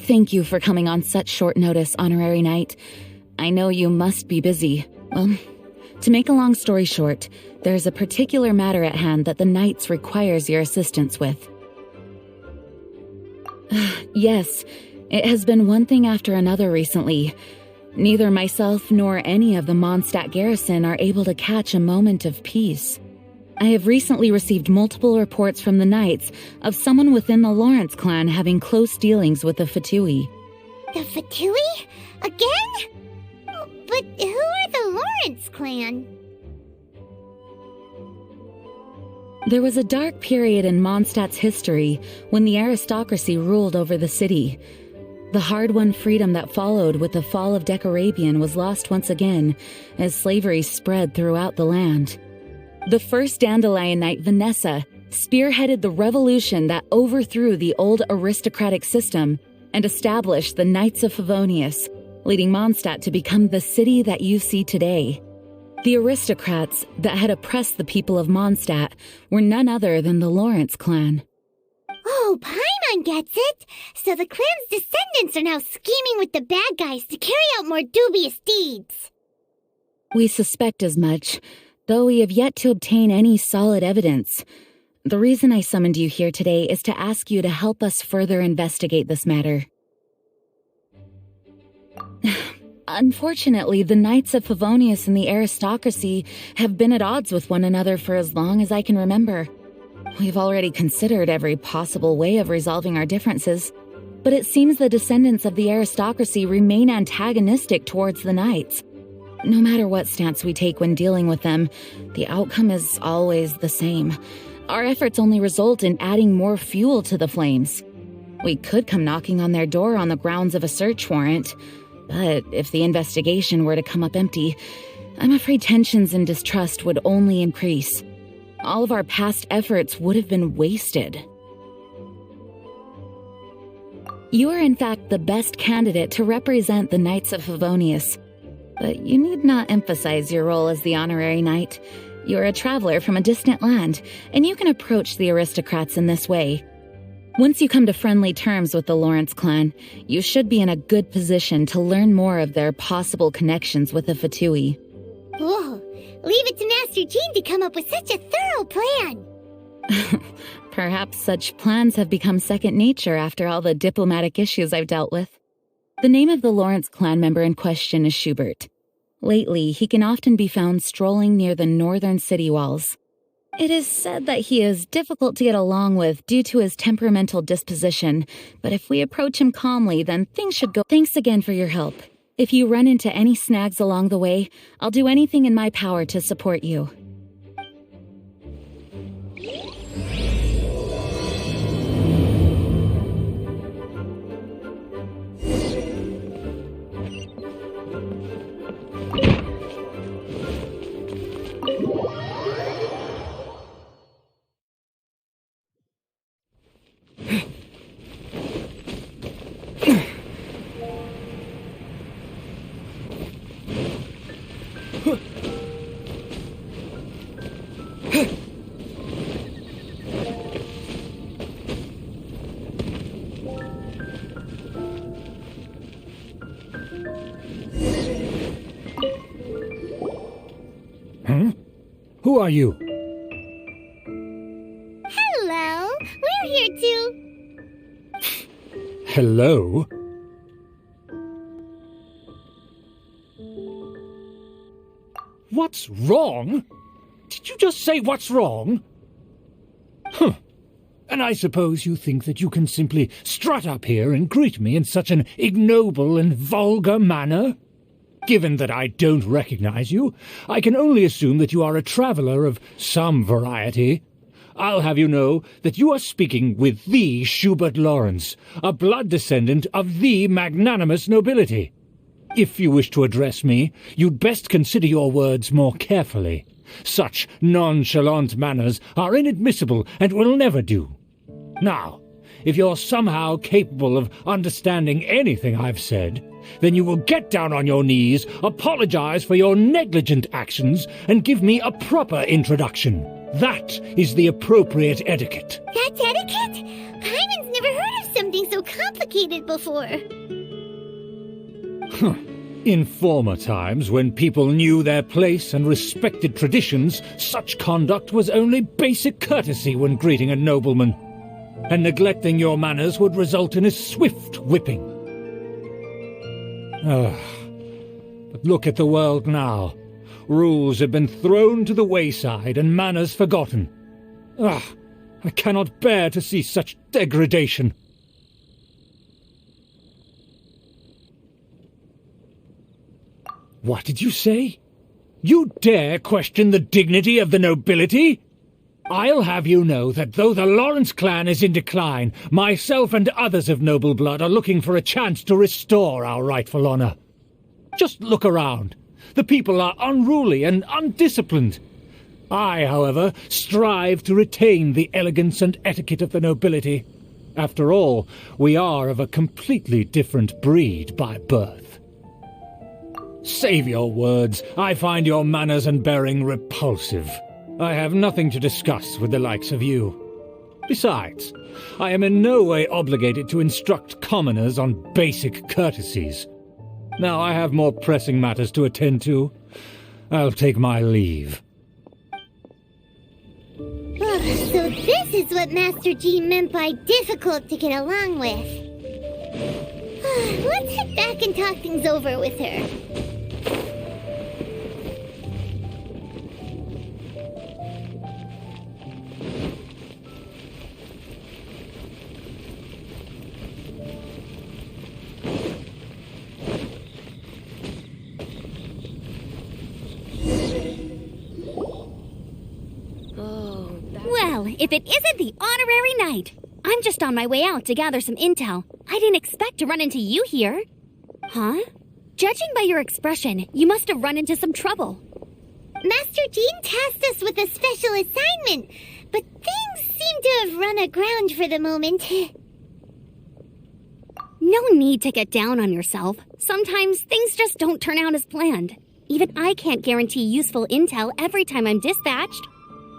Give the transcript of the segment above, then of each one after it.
Thank you for coming on such short notice, Honorary Knight. I know you must be busy. Well, to make a long story short, there's a particular matter at hand that the Knights requires your assistance with. Yes, it has been one thing after another recently. Neither myself nor any of the Mondstadt garrison are able to catch a moment of peace. I have recently received multiple reports from the Knights of someone within the Lawrence clan having close dealings with the Fatui. The Fatui? Again? But who are the Lawrence clan? There was a dark period in Mondstadt's history when the aristocracy ruled over the city. The hard-won freedom that followed with the fall of Decorabian was lost once again as slavery spread throughout the land. The first Dandelion Knight, Vanessa, spearheaded the revolution that overthrew the old aristocratic system and established the Knights of Favonius, leading Mondstadt to become the city that you see today. The aristocrats that had oppressed the people of Mondstadt were none other than the Lawrence clan. Oh, Paimon gets it! So the clan's descendants are now scheming with the bad guys to carry out more dubious deeds. We suspect as much, though we have yet to obtain any solid evidence. The reason I summoned you here today is to ask you to help us further investigate this matter. Unfortunately, the Knights of Favonius and the aristocracy have been at odds with one another for as long as I can remember. We've already considered every possible way of resolving our differences, but it seems the descendants of the aristocracy remain antagonistic towards the Knights. No matter what stance we take when dealing with them, the outcome is always the same. Our efforts only result in adding more fuel to the flames. We could come knocking on their door on the grounds of a search warrant, but if the investigation were to come up empty, I'm afraid tensions and distrust would only increase. All of our past efforts would have been wasted. You are in fact the best candidate to represent the Knights of Favonius. But you need not emphasize your role as the honorary knight. You are a traveler from a distant land, and you can approach the aristocrats in this way. Once you come to friendly terms with the Lawrence clan, you should be in a good position to learn more of their possible connections with the Fatui. Whoa, leave it to Master Jean to come up with such a thorough plan. Perhaps such plans have become second nature after all the diplomatic issues I've dealt with. The name of the Lawrence clan member in question is Schubert. Lately, he can often be found strolling near the northern city walls. It is said that he is difficult to get along with due to his temperamental disposition, but if we approach him calmly, then things should go. Thanks again for your help. If you run into any snags along the way, I'll do anything in my power to support you. Who are you? Hello, we're here to... Hello? What's wrong? Did you just say what's wrong? Huh. And I suppose you think that you can simply strut up here and greet me in such an ignoble and vulgar manner? Given that I don't recognize you, I can only assume that you are a traveler of some variety. I'll have you know that you are speaking with the Schubert Lawrence, a blood descendant of the magnanimous nobility. If you wish to address me, you'd best consider your words more carefully. Such nonchalant manners are inadmissible and will never do. Now, if you're somehow capable of understanding anything I've said, then you will get down on your knees, apologize for your negligent actions, and give me a proper introduction. That is the appropriate etiquette. That's etiquette? Paimon's never heard of something so complicated before. In former times, when people knew their place and respected traditions, such conduct was only basic courtesy when greeting a nobleman, and neglecting your manners would result in a swift whipping. But look at the world now. Rules have been thrown to the wayside and manners forgotten. I cannot bear to see such degradation. What did you say? You dare question the dignity of the nobility? I'll have you know that though the Lawrence clan is in decline, myself and others of noble blood are looking for a chance to restore our rightful honor. Just look around. The people are unruly and undisciplined. I, however, strive to retain the elegance and etiquette of the nobility. After all, we are of a completely different breed by birth. Save your words. I find your manners and bearing repulsive. I have nothing to discuss with the likes of you. Besides, I am in no way obligated to instruct commoners on basic courtesies. Now I have more pressing matters to attend to. I'll take my leave. So this is what Master Jean meant by difficult to get along with. Let's head back and talk things over with her. Well, if it isn't the honorary knight. I'm just on my way out to gather some intel. I didn't expect to run into you here. Huh? Judging by your expression, you must have run into some trouble. Master Jean tasked us with a special assignment, but things seem to have run aground for the moment. No need to get down on yourself. Sometimes things just don't turn out as planned. Even I can't guarantee useful intel every time I'm dispatched.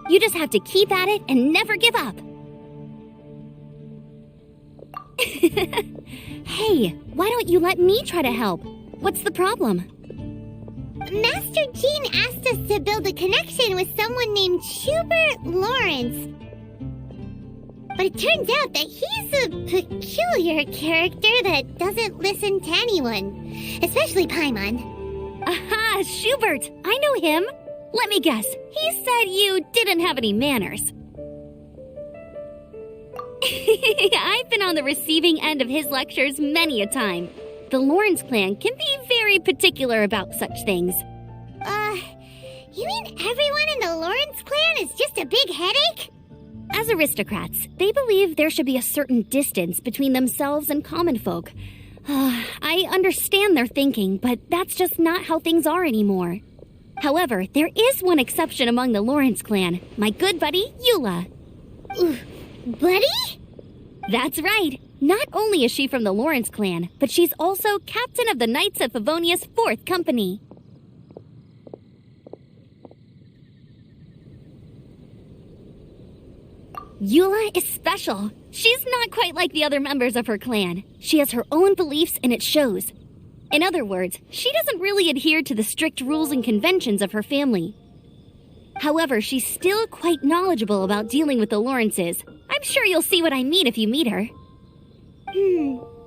You just have to keep at it and never give up. Hey, why don't you let me try to help? What's the problem? Master Jean asked us to build a connection with someone named Schubert Lawrence. But it turns out that he's a peculiar character that doesn't listen to anyone, especially Paimon. Aha, Schubert! I know him! Let me guess, he said you didn't have any manners. I've been on the receiving end of his lectures many a time. The Lawrence clan can be very particular about such things. You mean everyone in the Lawrence clan is just a big headache? As aristocrats, they believe there should be a certain distance between themselves and common folk. I understand their thinking, but that's just not how things are anymore. However, there is one exception among the Lawrence clan, my good buddy, Eula. Buddy? That's right. Not only is she from the Lawrence clan, but she's also captain of the Knights of Favonia's 4th Company. Eula is special. She's not quite like the other members of her clan. She has her own beliefs and it shows. In other words, she doesn't really adhere to the strict rules and conventions of her family. However, she's still quite knowledgeable about dealing with the Lawrences. I'm sure you'll see what I mean if you meet her.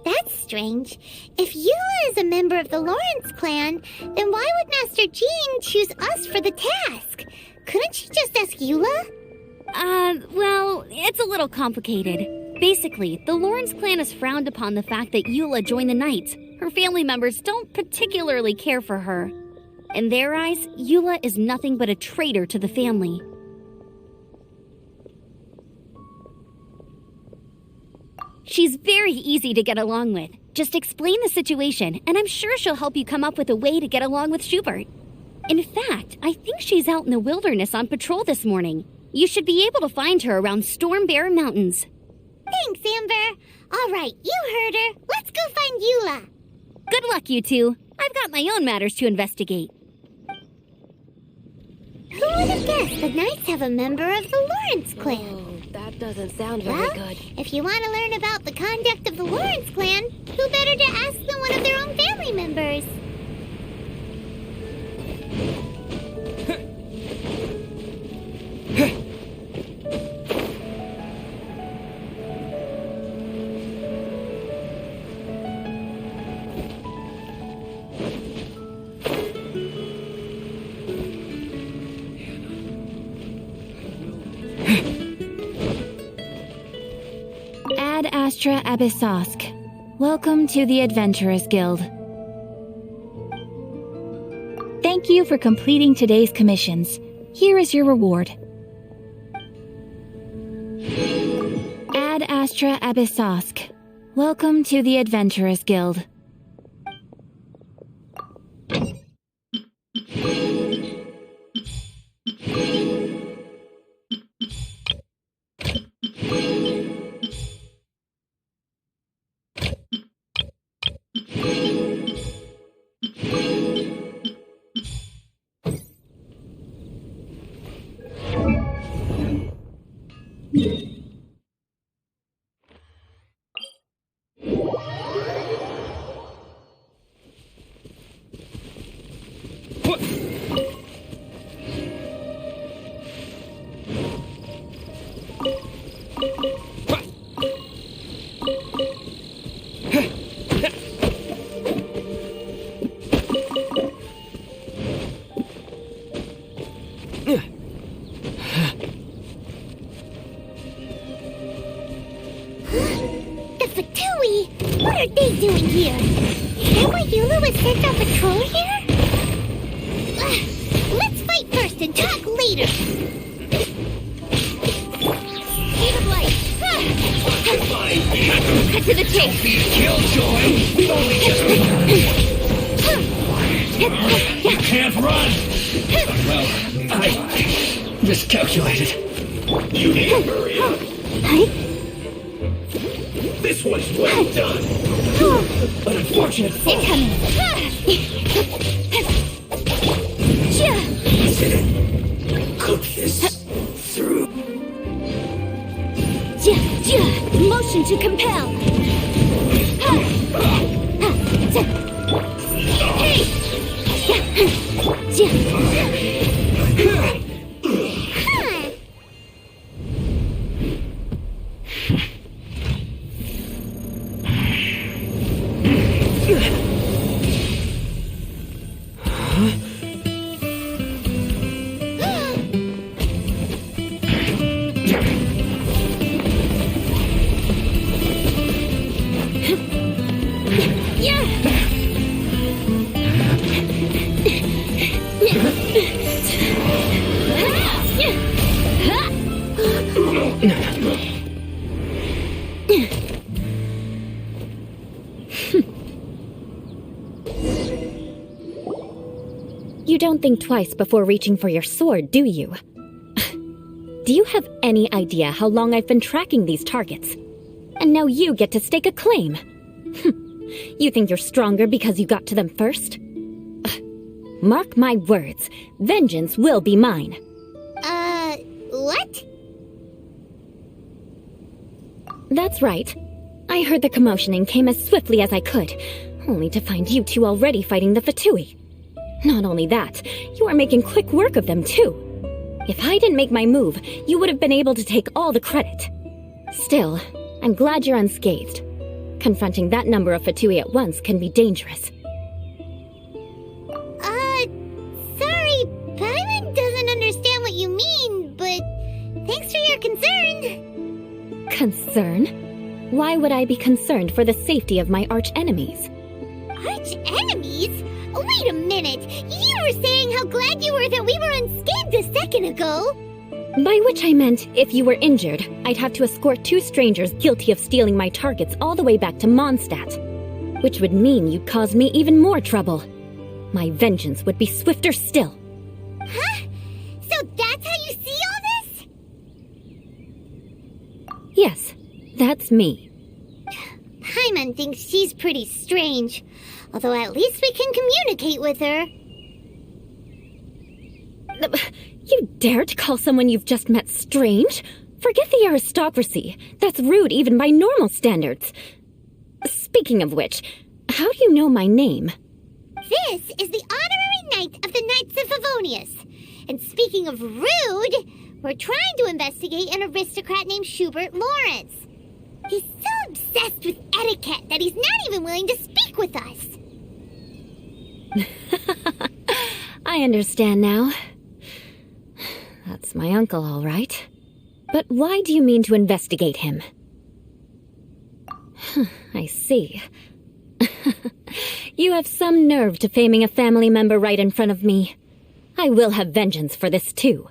That's strange. If Eula is a member of the Lawrence clan, then why would Master Jean choose us for the task? Couldn't she just ask Eula? Well, it's a little complicated. Basically, the Lawrence clan has frowned upon the fact that Eula joined the Knights. Her family members don't particularly care for her. In their eyes, Eula is nothing but a traitor to the family. She's very easy to get along with. Just explain the situation, and I'm sure she'll help you come up with a way to get along with Schubert. In fact, I think she's out in the wilderness on patrol this morning. You should be able to find her around Storm Bear Mountains. Thanks, Amber. All right, you heard her. Let's go find Eula. Good luck, you two. I've got my own matters to investigate. Who would have guessed the Knights have a member of the Lawrence clan? Oh, that doesn't sound very Well, good. if you want to learn about the conduct of the Lawrence clan, who better to ask than one of their own family members? Ad Astra Abyssosk. Welcome to the Adventurers Guild. Thank you for completing today's commissions. Here is your reward. Ad Astra Abyssosk. Welcome to the Adventurers Guild. The Fatui! What are they doing here? Is that why Yulu was sent on patrol here? Let's fight first and talk later! Speed of light. Cut to the chase. Killjoy! We only just... Can't run! Well, I miscalculated. You need to hurry up. This one's well done. But unfortunate fault. Cook this through. Motion to compel. You don't think twice before reaching for your sword, do you? Do you have any idea how long I've been tracking these targets? And now you get to stake a claim. You think you're stronger because you got to them first? Mark my words, vengeance will be mine. What? That's right. I heard the commotion and came as swiftly as I could, only to find you two already fighting the Fatui. Not only that, you are making quick work of them too. If I didn't make my move, you would have been able to take all the credit. Still, I'm glad you're unscathed. Confronting that number of Fatui at once can be dangerous. Sorry, Paimon doesn't understand what you mean, but thanks for your concern. Concern? Why would I be concerned for the safety of my arch-enemies? Arch-enemies? Wait a minute! You were saying how glad you were that we were unscathed a second ago! By which I meant, if you were injured, I'd have to escort two strangers guilty of stealing my targets all the way back to Mondstadt. Which would mean you'd cause me even more trouble. My vengeance would be swifter still. Huh? So that's how you see all this? Yes, that's me. Paimon thinks she's pretty strange. Although at least we can communicate with her. You dare to call someone you've just met strange? Forget the aristocracy. That's rude even by normal standards. Speaking of which, how do you know my name? This is the honorary knight of the Knights of Favonius. And speaking of rude, we're trying to investigate an aristocrat named Schubert Lawrence. He's so obsessed with etiquette that he's not even willing to speak with us. I understand now. That's my uncle, all right. But why do you mean to investigate him? I see. You have some nerve to faming a family member right in front of me. I will have vengeance for this, too.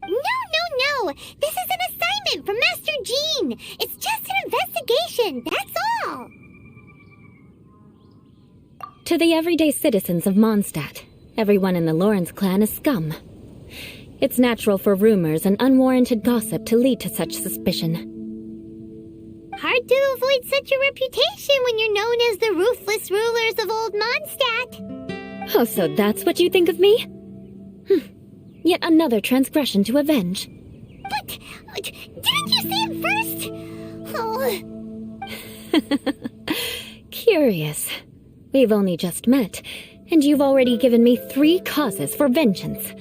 No. This is an assignment from Master Jean. It's just an investigation, that's all. To the everyday citizens of Mondstadt, everyone in the Lawrence clan is scum. It's natural for rumors and unwarranted gossip to lead to such suspicion. Hard to avoid such a reputation when you're known as the ruthless rulers of old Mondstadt. Oh, so that's what you think of me? Yet another transgression to avenge. But didn't you say it first? Oh. Curious. We've only just met, and you've already given me 3 causes for vengeance.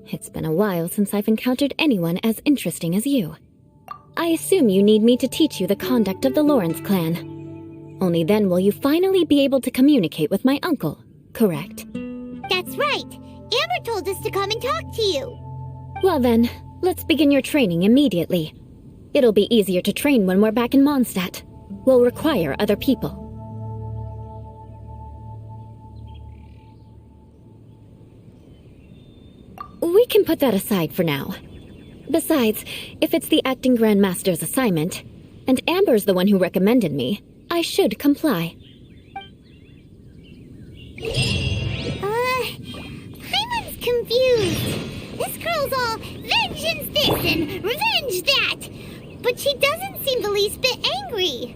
It's been a while since I've encountered anyone as interesting as you. I assume you need me to teach you the conduct of the Lawrence clan. Only then will you finally be able to communicate with my uncle, correct? That's right. Amber told us to come and talk to you. Well then, let's begin your training immediately. It'll be easier to train when we're back in Mondstadt. We'll require other people. We can put that aside for now. Besides, if it's the acting Grand Master's assignment, and Amber's the one who recommended me, I should comply. Paimon's confused. This girl's all vengeance this and revenge that. But she doesn't seem the least bit angry.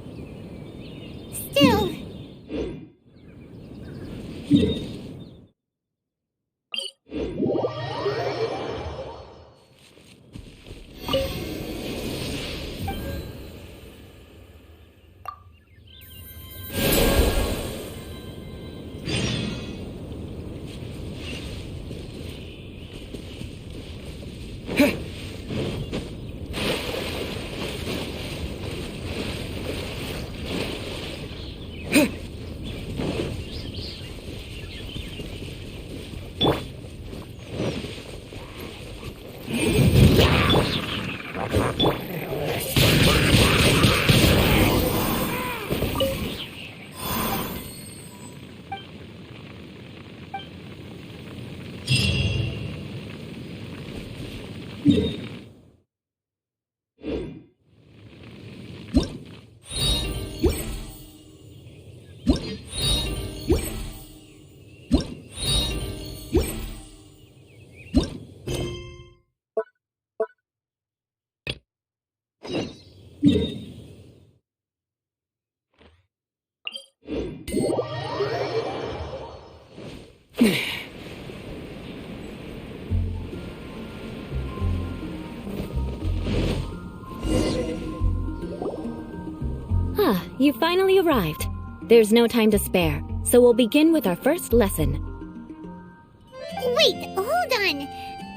Still... You finally arrived. There's no time to spare, so we'll begin with our first lesson. Wait, hold on.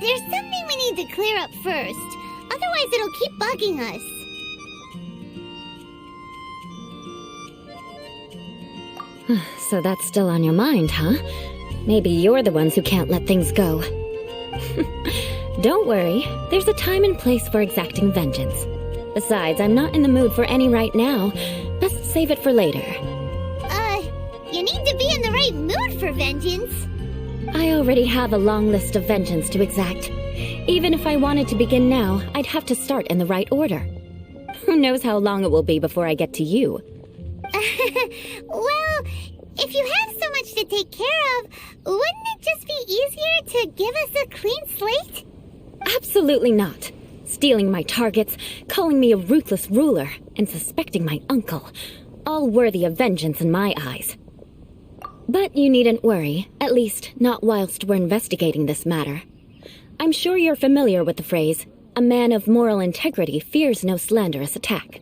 There's something we need to clear up first. Otherwise it'll keep bugging us. So that's still on your mind, huh? Maybe you're the ones who can't let things go. Don't worry, there's a time and place for exacting vengeance. Besides, I'm not in the mood for any right now. Best save it for later. You need to be in the right mood for vengeance. I already have a long list of vengeance to exact. Even if I wanted to begin now, I'd have to start in the right order. Who knows how long it will be before I get to you? Well, if you have so much to take care of, wouldn't it just be easier to give us a clean slate? Absolutely not. Stealing my targets, calling me a ruthless ruler, and suspecting my uncle. All worthy of vengeance in my eyes. But you needn't worry, at least not whilst we're investigating this matter. I'm sure you're familiar with the phrase, a man of moral integrity fears no slanderous attack.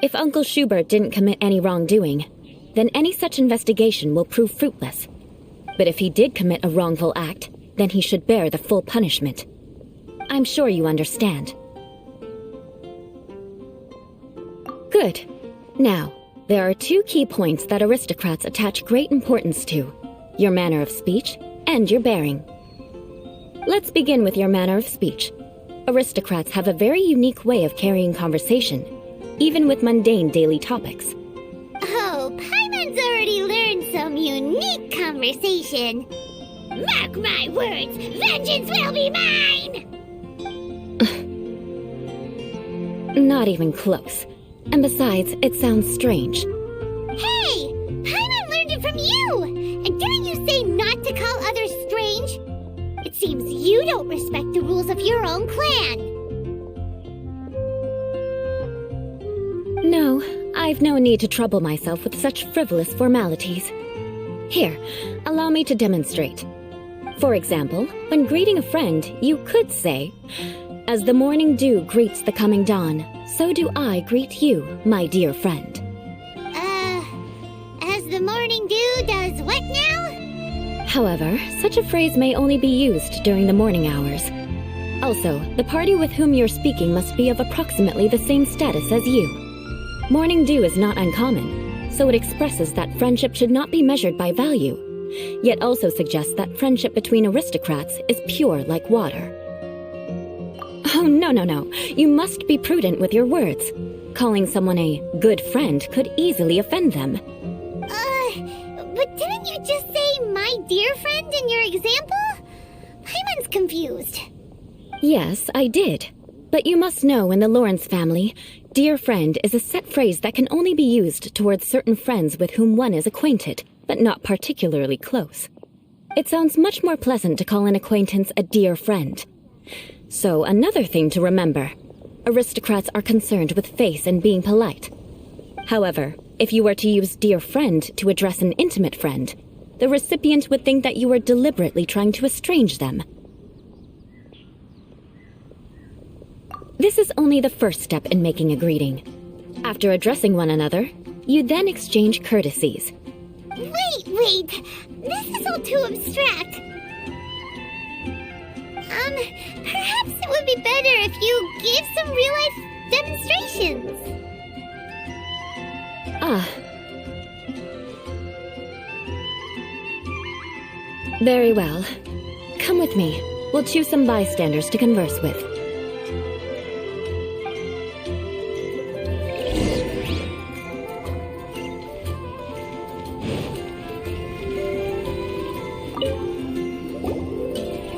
If Uncle Schubert didn't commit any wrongdoing, then any such investigation will prove fruitless. But if he did commit a wrongful act, then he should bear the full punishment. I'm sure you understand. Good. Now, there are two key points that aristocrats attach great importance to: your manner of speech and your bearing. Let's begin with your manner of speech. Aristocrats have a very unique way of carrying conversation, even with mundane daily topics. Oh, Paimon's already learned some unique conversation. Mark my words, vengeance will be mine! Not even close. And besides, it sounds strange. Hey! Paimon learned it from you! And didn't you say not to call others strange? It seems you don't respect the rules of your own clan. No, I've no need to trouble myself with such frivolous formalities. Here, allow me to demonstrate. For example, when greeting a friend, you could say, "As the morning dew greets the coming dawn, so do I greet you, my dear friend." As the morning dew does what now? However, such a phrase may only be used during the morning hours. Also, the party with whom you're speaking must be of approximately the same status as you. Morning dew is not uncommon, so it expresses that friendship should not be measured by value, yet also suggests that friendship between aristocrats is pure like water. Oh, no. You must be prudent with your words. Calling someone a good friend could easily offend them. But didn't you just say my dear friend in your example? Paimon's confused. Yes, I did. But you must know in the Lawrence family, dear friend is a set phrase that can only be used towards certain friends with whom one is acquainted, but not particularly close. It sounds much more pleasant to call an acquaintance a dear friend. So, another thing to remember. Aristocrats are concerned with face and being polite. However, if you were to use dear friend to address an intimate friend, the recipient would think that you were deliberately trying to estrange them. This is only the first step in making a greeting. After addressing one another, you then exchange courtesies. Wait! This is all too abstract. Perhaps it would be better if you gave some real-life demonstrations. Very well. Come with me. We'll choose some bystanders to converse with.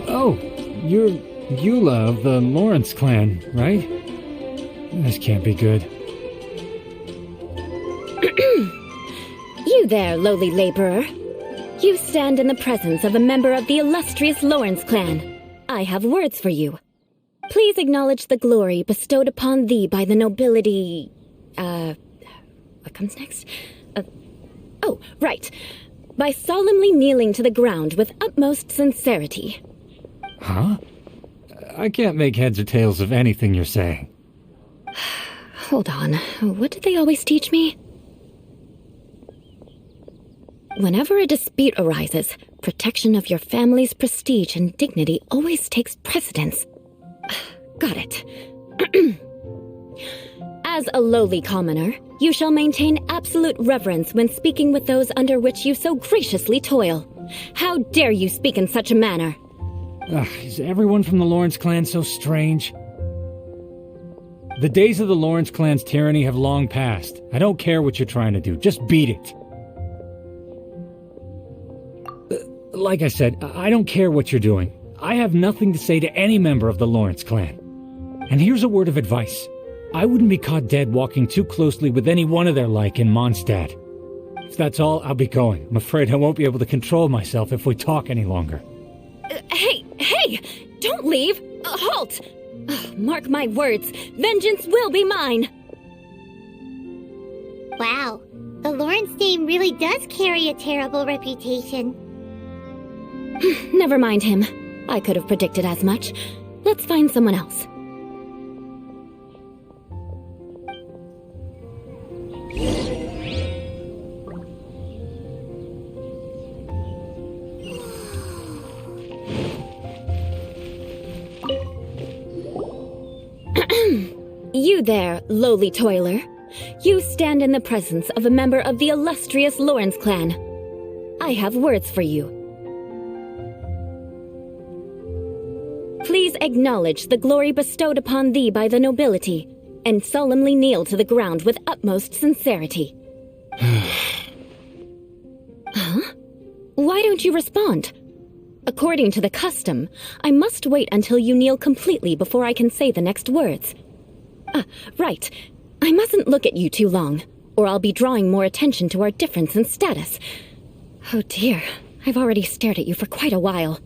Oh, you're Eula of the Lawrence clan, right? This can't be good. You there, lowly laborer. You stand in the presence of a member of the illustrious Lawrence clan. I have words for you. Please acknowledge the glory bestowed upon thee by the nobility... What comes next? Oh, right. By solemnly kneeling to the ground with utmost sincerity. Huh? I can't make heads or tails of anything you're saying. Hold on. What did they always teach me? Whenever a dispute arises, protection of your family's prestige and dignity always takes precedence. Got it. As a lowly commoner, you shall maintain absolute reverence when speaking with those under which you so graciously toil. How dare you speak in such a manner? Is everyone from the Lawrence clan so strange? The days of the Lawrence clan's tyranny have long passed. I don't care what you're trying to do. Just beat it. Like I said, I don't care what you're doing. I have nothing to say to any member of the Lawrence clan. And here's a word of advice. I wouldn't be caught dead walking too closely with any one of their like in Mondstadt. If that's all, I'll be going. I'm afraid I won't be able to control myself if we talk any longer. Hey! Don't leave! Halt! Mark my words, vengeance will be mine! Wow, The Lawrence name really does carry a terrible reputation. Never mind him. I could have predicted as much. Let's find someone else. You there, lowly toiler. You stand in the presence of a member of the illustrious Lawrence clan. I have words for you. Please acknowledge the glory bestowed upon thee by the nobility, and solemnly kneel to the ground with utmost sincerity. Huh? Why don't you respond? According to the custom, I must wait until you kneel completely before I can say the next words. Right. I mustn't look at you too long, or I'll be drawing more attention to our difference in status. Oh dear, I've already stared at you for quite a while.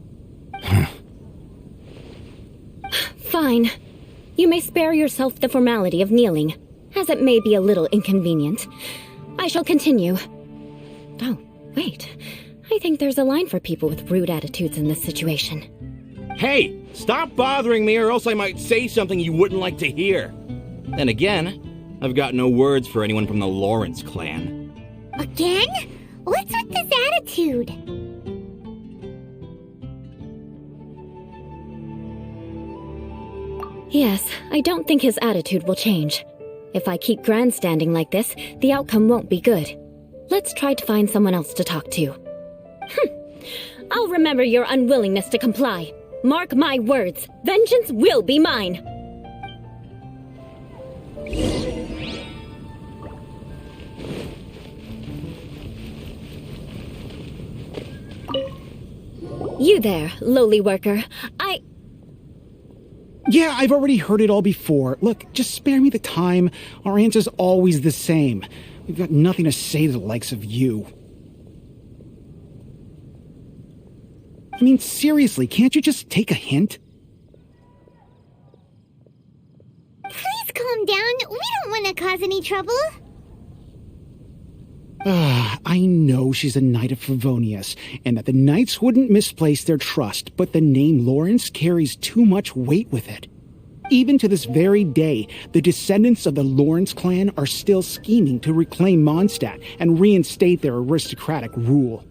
Fine. You may spare yourself the formality of kneeling, as it may be a little inconvenient. I shall continue. Oh, wait. I think there's a line for people with rude attitudes in this situation. Hey, stop bothering me or else I might say something you wouldn't like to hear. Then again, I've got no words for anyone from the Lawrence clan. Again? What's with this attitude? Yes, I don't think his attitude will change. If I keep grandstanding like this, the outcome won't be good. Let's try to find someone else to talk to. I'll remember your unwillingness to comply. Mark my words, vengeance will be mine. You there, lowly worker. Yeah, I've already heard it all before. Look, just spare me the time. Our answer's always the same. We've got nothing to say to the likes of you. I mean, seriously, can't you just take a hint? Please calm down. We don't want to cause any trouble. I know she's a Knight of Favonius, and that the Knights wouldn't misplace their trust, but the name Lawrence carries too much weight with it. Even to this very day, the descendants of the Lawrence clan are still scheming to reclaim Mondstadt and reinstate their aristocratic rule.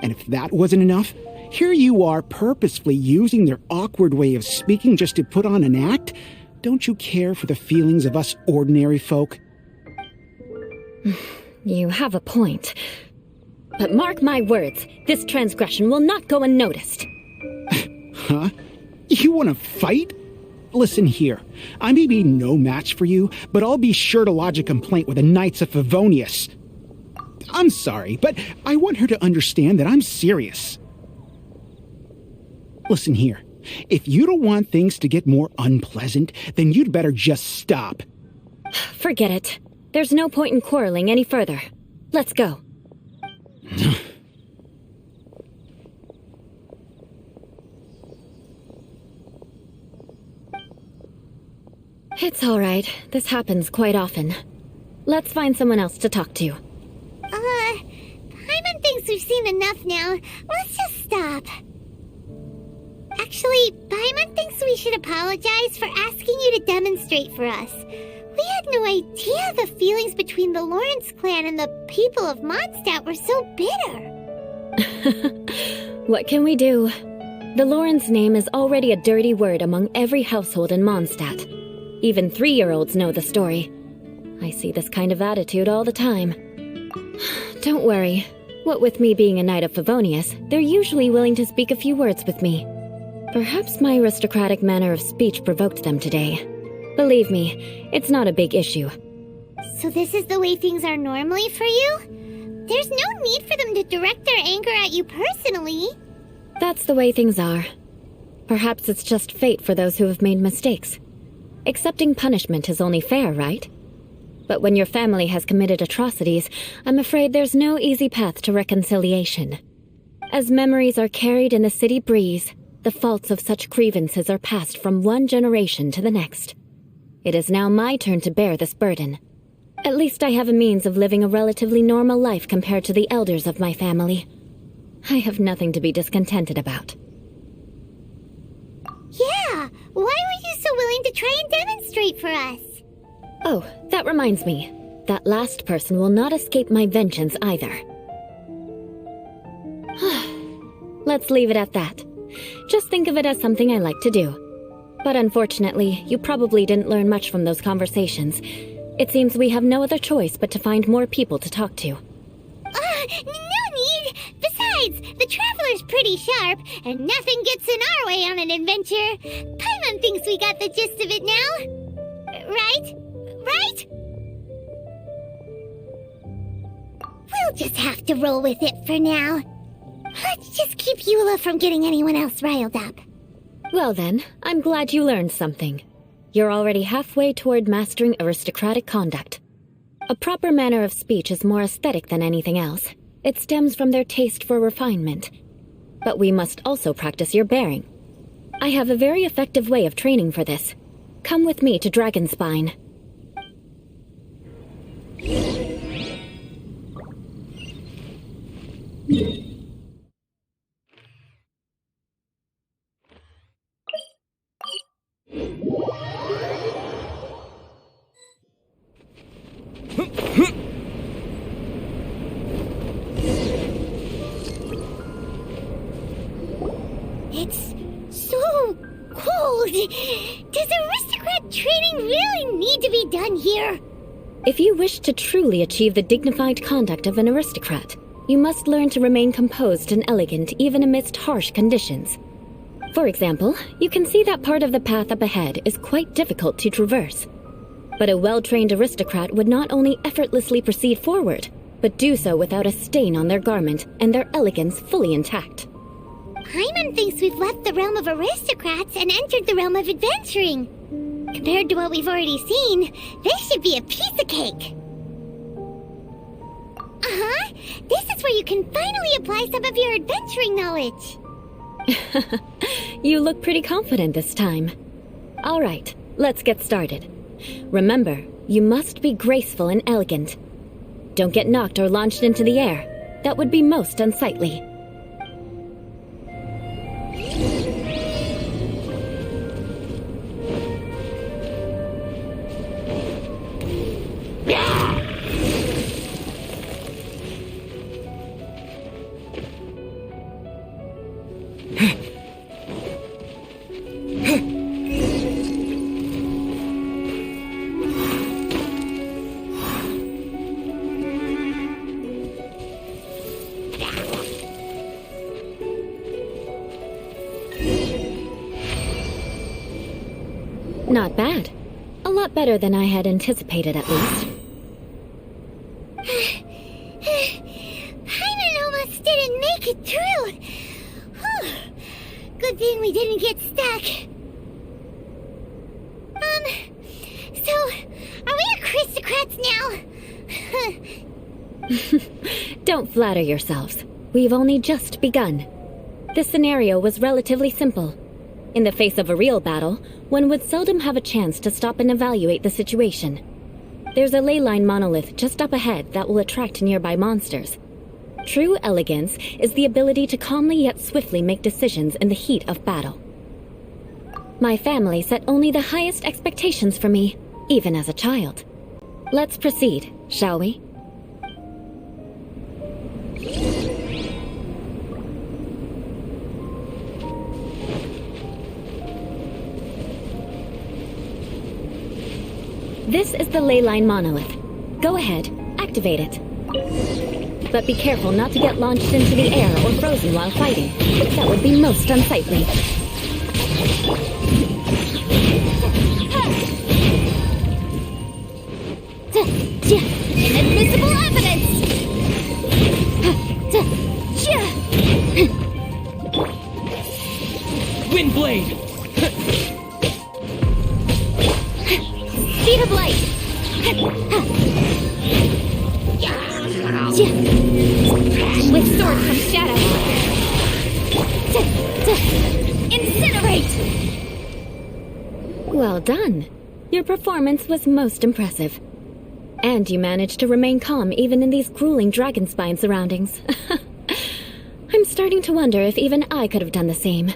And if that wasn't enough, here you are purposefully using their awkward way of speaking just to put on an act? Don't you care for the feelings of us ordinary folk? You have a point. But mark my words, this transgression will not go unnoticed. Huh? You want to fight? Listen here, I may be no match for you, but I'll be sure to lodge a complaint with the Knights of Favonius. I'm sorry, but I want her to understand that I'm serious. Listen here, if you don't want things to get more unpleasant, then you'd better just stop. Forget it. There's no point in quarreling any further. Let's go. It's all right. This happens quite often. Let's find someone else to talk to. Paimon thinks we've seen enough now. Let's just stop. Actually, Paimon thinks we should apologize for asking you to demonstrate for us. We had no idea the feelings between the Lawrence clan and the people of Mondstadt were so bitter. What can we do? The Lawrence name is already a dirty word among every household in Mondstadt. Even 3-year-olds know the story. I see this kind of attitude all the time. Don't worry. What with me being a Knight of Favonius, they're usually willing to speak a few words with me. Perhaps my aristocratic manner of speech provoked them today. Believe me, it's not a big issue. So this is the way things are normally for you? There's no need for them to direct their anger at you personally. That's the way things are. Perhaps it's just fate for those who have made mistakes. Accepting punishment is only fair, right? But when your family has committed atrocities, I'm afraid there's no easy path to reconciliation. As memories are carried in the city breeze, the faults of such grievances are passed from one generation to the next. It is now my turn to bear this burden. At least I have a means of living a relatively normal life compared to the elders of my family. I have nothing to be discontented about. Yeah, why were you so willing to try and demonstrate for us? Oh, that reminds me. That last person will not escape my vengeance either. Let's leave it at that. Just think of it as something I like to do. But unfortunately, you probably didn't learn much from those conversations. It seems we have no other choice but to find more people to talk to. No need! Besides, the Traveler's pretty sharp, and nothing gets in our way on an adventure. Paimon thinks we got the gist of it now. Right? Right? We'll just have to roll with it for now. Let's just keep Eula from getting anyone else riled up. Well then, I'm glad you learned something. You're already halfway toward mastering aristocratic conduct. A proper manner of speech is more aesthetic than anything else. It stems from their taste for refinement. But we must also practice your bearing. I have a very effective way of training for this. Come with me to Dragonspine. It's so cold. Does aristocrat training really need to be done here? If you wish to truly achieve the dignified conduct of an aristocrat, you must learn to remain composed and elegant even amidst harsh conditions. For example, you can see that part of the path up ahead is quite difficult to traverse. But a well-trained aristocrat would not only effortlessly proceed forward, but do so without a stain on their garment and their elegance fully intact. Paimon thinks we've left the realm of aristocrats and entered the realm of adventuring. Compared to what we've already seen, this should be a piece of cake. Uh-huh. This is where you can finally apply some of your adventuring knowledge. You look pretty confident this time. All right, let's get started. Remember, you must be graceful and elegant. Don't get knocked or launched into the air. That would be most unsightly. Not bad. A lot better than I had anticipated, at least. Paimon almost didn't make it through. Whew. Good thing we didn't get stuck. So, are we aristocrats now? Don't flatter yourselves. We've only just begun. This scenario was relatively simple. In the face of a real battle, one would seldom have a chance to stop and evaluate the situation. There's a ley line monolith just up ahead that will attract nearby monsters. True elegance is the ability to calmly yet swiftly make decisions in the heat of battle. My family set only the highest expectations for me, even as a child. Let's proceed, shall we? This is the ley line monolith. Go ahead, activate it. But be careful not to get launched into the air or frozen while fighting. That would be most unsightly. Inadmissible evidence! Windblade! Speed of light! With sword from shadow! Incinerate! Well done. Your performance was most impressive. And you managed to remain calm even in these grueling dragonspine surroundings. I'm starting to wonder if even I could have done the same.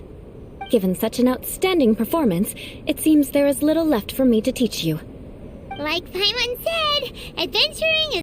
Given such an outstanding performance, it seems there is little left for me to teach you. Like Paimon said, adventuring is